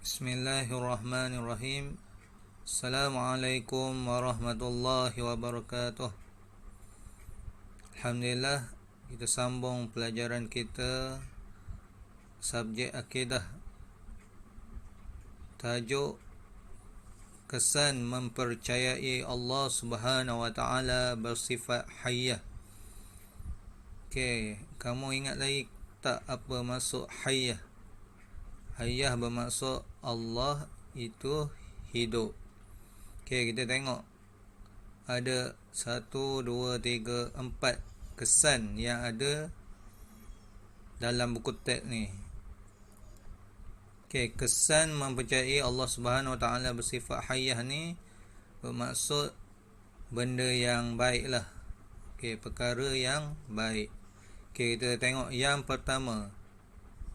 Bismillahirrahmanirrahim. Assalamualaikum warahmatullahi wabarakatuh. Alhamdulillah, kita sambung pelajaran kita subjek akidah. Tajuk kesan mempercayai Allah Subhanahu wa taala bersifat hayyah. Okey, kamu ingat lagi tak apa maksud hayyah? Hayyah bermaksud Allah itu hidup. Okey, kita tengok. Ada 1, 2, 3, 4 kesan yang ada dalam buku teks ni. Okey, kesan mempercayai Allah Subhanahu Wa Taala bersifat hayyah ni bermaksud benda yang baik lah. Okey, perkara yang baik. Okey, kita tengok yang pertama.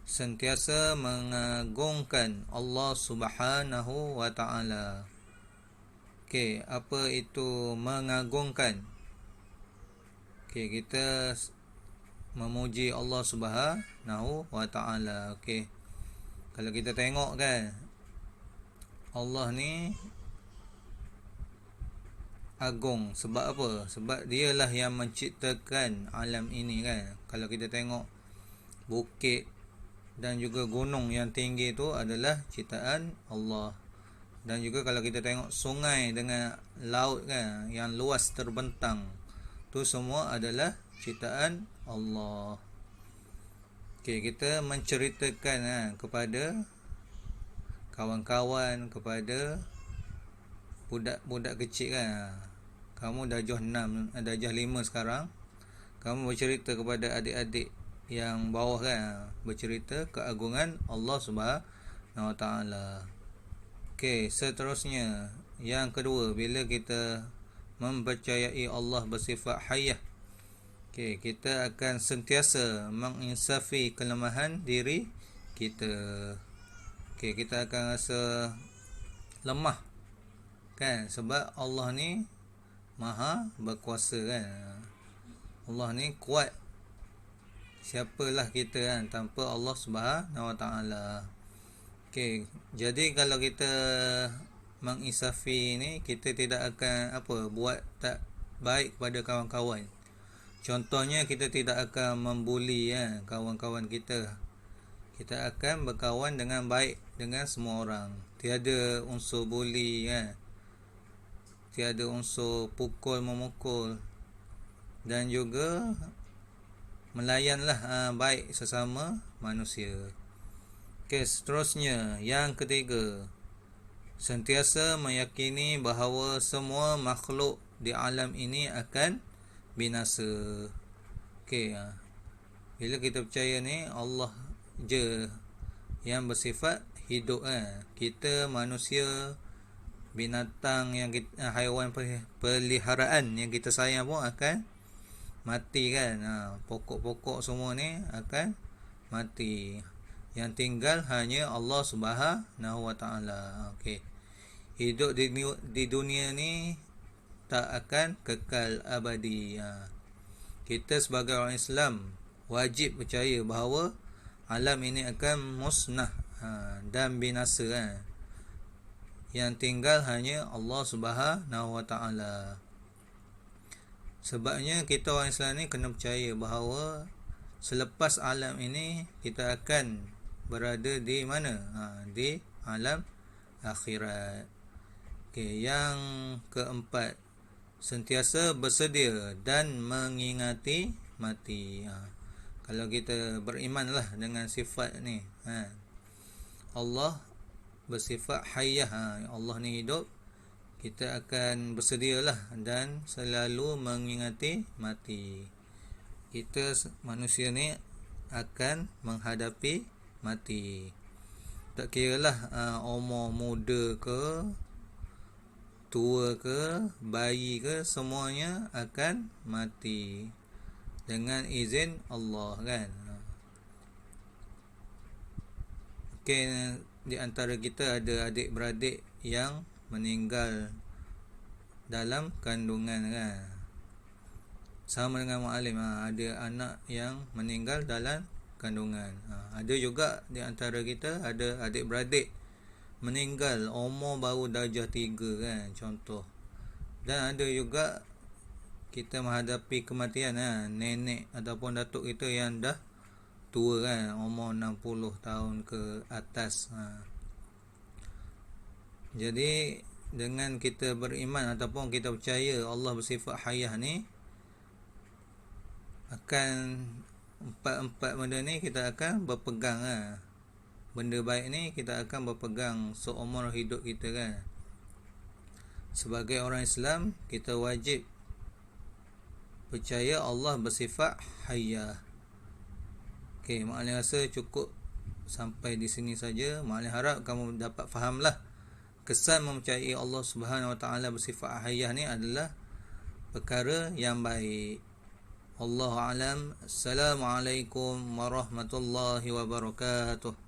Sentiasa mengagungkan Allah Subhanahu Wa Taala. Okey, apa itu mengagungkan? Okey, kita memuji Allah Subhanahu Wa Taala. Okey. Kalau kita tengok kan, Allah ni agung. Sebab apa? Sebab dialah yang menciptakan alam ini kan. Kalau kita tengok bukit dan juga gunung yang tinggi tu adalah ciptaan Allah. Dan juga kalau kita tengok sungai dengan laut kan, yang luas terbentang, tu semua adalah ciptaan Allah. Okey, kita menceritakan kepada kawan-kawan, kepada budak-budak kecil kan. Kamu darjah 6, darjah 5 sekarang. Kamu bercerita kepada adik-adik yang bawah kan, bercerita keagungan Allah Subhanahu Wa Taala. Okey, seterusnya yang kedua, bila kita mempercayai Allah bersifat hayyah, okey, kita akan sentiasa menginsafi kelemahan diri kita. Okey, kita akan rasa lemah kan, sebab Allah ni maha berkuasa kan. Allah ni kuat. Siapalah kita kan tanpa Allah Subhanahu Wa Taala. Okey, jadi kalau kita menginsafi ni, kita tidak akan buat tak baik kepada kawan-kawan. Contohnya, kita tidak akan membuli kawan-kawan kita. Kita akan berkawan dengan baik dengan semua orang. Tiada unsur buli tiada unsur pukul memukul, dan juga melayanlah baik sesama manusia. Okey, seterusnya yang ketiga, sentiasa meyakini bahawa semua makhluk di alam ini akan binasa. Okey, bila kita percaya ni Allah je yang bersifat hidup kita manusia, binatang yang kita, haiwan peliharaan yang kita sayang pun akan mati kan. Pokok-pokok semua ni akan mati. Yang tinggal hanya Allah Subhanahu Wa Taala. Okey. Hidup di dunia ni tak akan kekal abadi. Kita sebagai orang Islam wajib percaya bahawa alam ini akan musnah dan binasa Yang tinggal hanya Allah Subhanahu Wa Taala. Sebabnya kita orang Islam ni kena percaya bahawa selepas alam ini kita akan berada di mana? Di alam akhirat. Okey, yang keempat, sentiasa bersedia dan mengingati mati. Kalau kita berimanlah dengan sifat ni, Allah bersifat hayyah, Allah ni hidup, kita akan bersedialah dan selalu mengingati mati. Kita manusia ni akan menghadapi mati. Tak kiralah umur muda ke, tua ke, bayi ke, semuanya akan mati dengan izin Allah kan. Okey, di antara kita ada adik-beradik yang meninggal dalam kandungan kan. Sama dengan Mu'alim, ada anak yang meninggal dalam kandungan. Ada juga di antara kita ada adik-beradik meninggal umur baru darjah 3 kan, contoh. Dan ada juga kita menghadapi kematian nenek ataupun datuk kita yang dah tua kan, umur 60 tahun ke atas. Jadi dengan kita beriman ataupun kita percaya Allah bersifat hayah ni, akan empat benda ni kita akan berpegang benda baik ni kita akan berpegang seumur hidup kita kan. Sebagai orang Islam, kita wajib percaya Allah bersifat hayah. Okey, Mak Alin rasa cukup sampai di sini saja. Mak Alin harap kamu dapat fahamlah kesan mempercayai Allah Subhanahu Wa Taala bersifat hayah ni adalah perkara yang baik. Wallahu alam. Assalamualaikum warahmatullahi wabarakatuh.